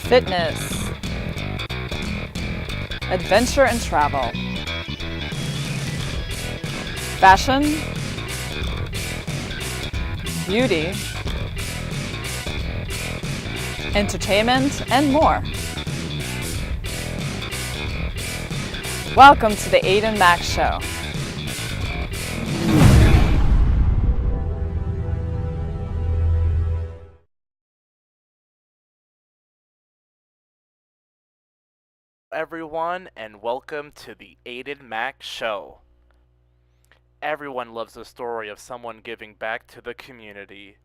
fitness, adventure and travel, fashion, beauty, entertainment, and more. Welcome to the Aidan Mack Show. Everyone, and welcome to the Aidan Mack Show. Everyone loves the story of someone giving back to the community.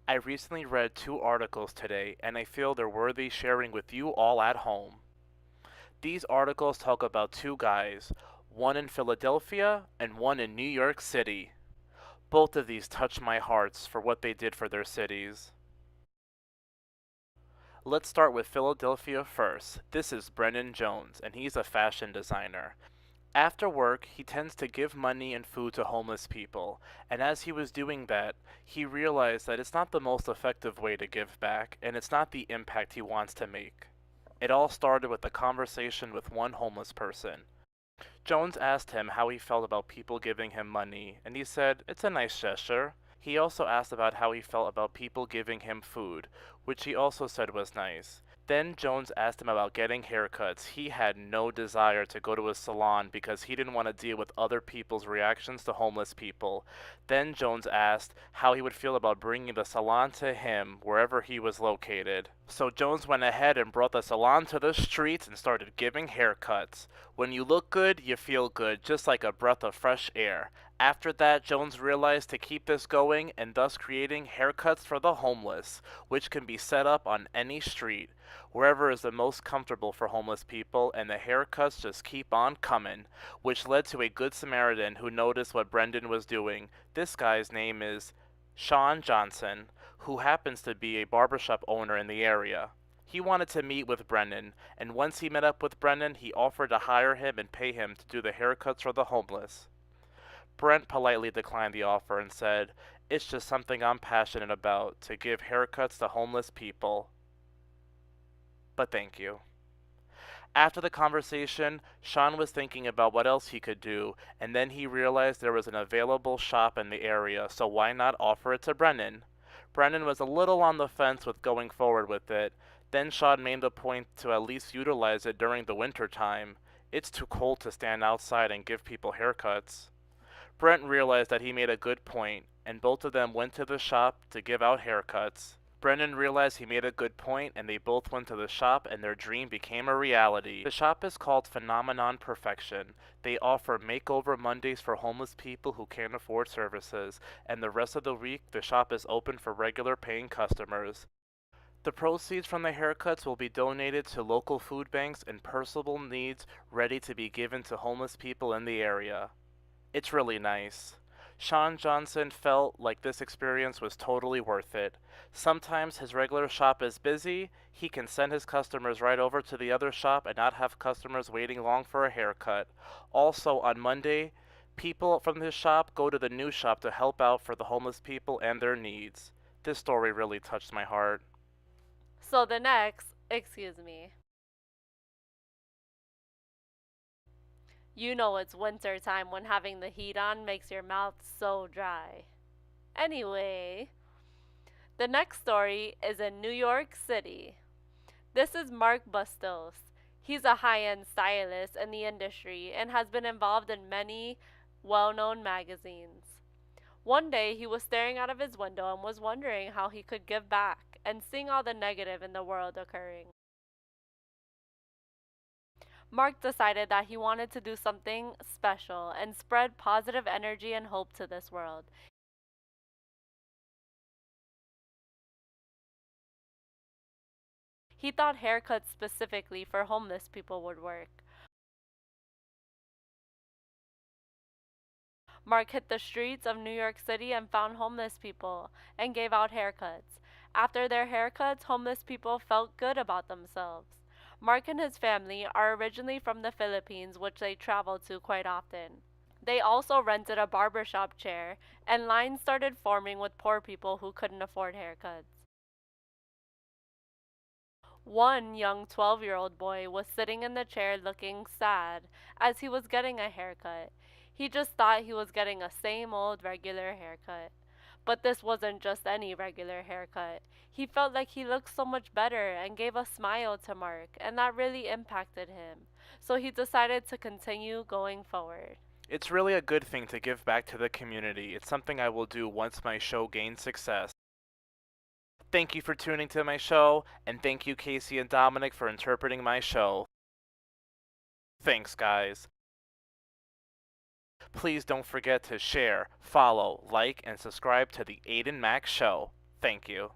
I recently read 2 articles today, and I feel they're worthy sharing with you all at home. These articles talk about 2 guys, one in Philadelphia and one in New York City. Both of these touch my hearts for what they did for their cities. Let's start with Philadelphia first. This is Brennan Jones, and he's a fashion designer. After work, he tends to give money and food to homeless people, and as he was doing that, he realized that it's not the most effective way to give back, and it's not the impact he wants to make. It all started with a conversation with one homeless person. Jones asked him how he felt about people giving him money, and he said, "It's a nice gesture." He also asked about how he felt about people giving him food, which he also said was nice. Then Jones asked him about getting haircuts. He had no desire to go to a salon because he didn't want to deal with other people's reactions to homeless people. Then Jones asked how he would feel about bringing the salon to him wherever he was located. So Jones went ahead and brought the salon to the streets and started giving haircuts. When you look good, you feel good, just like a breath of fresh air. After that, Jones realized to keep this going and thus creating haircuts for the homeless, which can be set up on any street, wherever is the most comfortable for homeless people, and the haircuts just keep on coming, which led to a good Samaritan who noticed what Brendan was doing. This guy's name is Sean Johnson, who happens to be a barbershop owner in the area. He wanted to meet with Brendan, and once he met up with Brendan, he offered to hire him and pay him to do the haircuts for the homeless. Brent politely declined the offer and said, "It's just something I'm passionate about, to give haircuts to homeless people. But thank you." After the conversation, Sean was thinking about what else he could do, and then he realized there was an available shop in the area, so why not offer it to Brennan? Brennan was a little on the fence with going forward with it. Then Sean made the point to at least utilize it during the winter time. It's too cold to stand outside and give people haircuts. Brent realized that he made a good point, and both of them went to the shop to give out haircuts. Brennan realized he made a good point, and they both went to the shop, and their dream became a reality. The shop is called Phenomenon Perfection. They offer makeover Mondays for homeless people who can't afford services, and the rest of the week the shop is open for regular paying customers. The proceeds from the haircuts will be donated to local food banks and personal needs ready to be given to homeless people in the area. It's really nice. Sean Johnson felt like this experience was totally worth it. Sometimes his regular shop is busy, he can send his customers right over to the other shop and not have customers waiting long for a haircut. Also, on Monday, people from his shop go to the new shop to help out for the homeless people and their needs. This story really touched my heart. So the next, excuse me. You know it's winter time when having the heat on makes your mouth so dry. Anyway, the next story is in New York City. This is Mark Bustos. He's a high-end stylist in the industry and has been involved in many well-known magazines. One day he was staring out of his window and was wondering how he could give back and seeing all the negative in the world occurring. Mark decided that he wanted to do something special and spread positive energy and hope to this world. He thought haircuts specifically for homeless people would work. Mark hit the streets of New York City and found homeless people and gave out haircuts. After their haircuts, homeless people felt good about themselves. Mark and his family are originally from the Philippines, which they travel to quite often. They also rented a barbershop chair, and lines started forming with poor people who couldn't afford haircuts. One young 12-year-old boy was sitting in the chair looking sad as he was getting a haircut. He just thought he was getting a same old regular haircut. But this wasn't just any regular haircut. He felt like he looked so much better and gave a smile to Mark, and that really impacted him. So he decided to continue going forward. It's really a good thing to give back to the community. It's something I will do once my show gains success. Thank you for tuning to my show, and thank you Casey and Dominic for interpreting my show. Thanks, guys. Please don't forget to share, follow, like, and subscribe to the Aidan Mack Show. Thank you.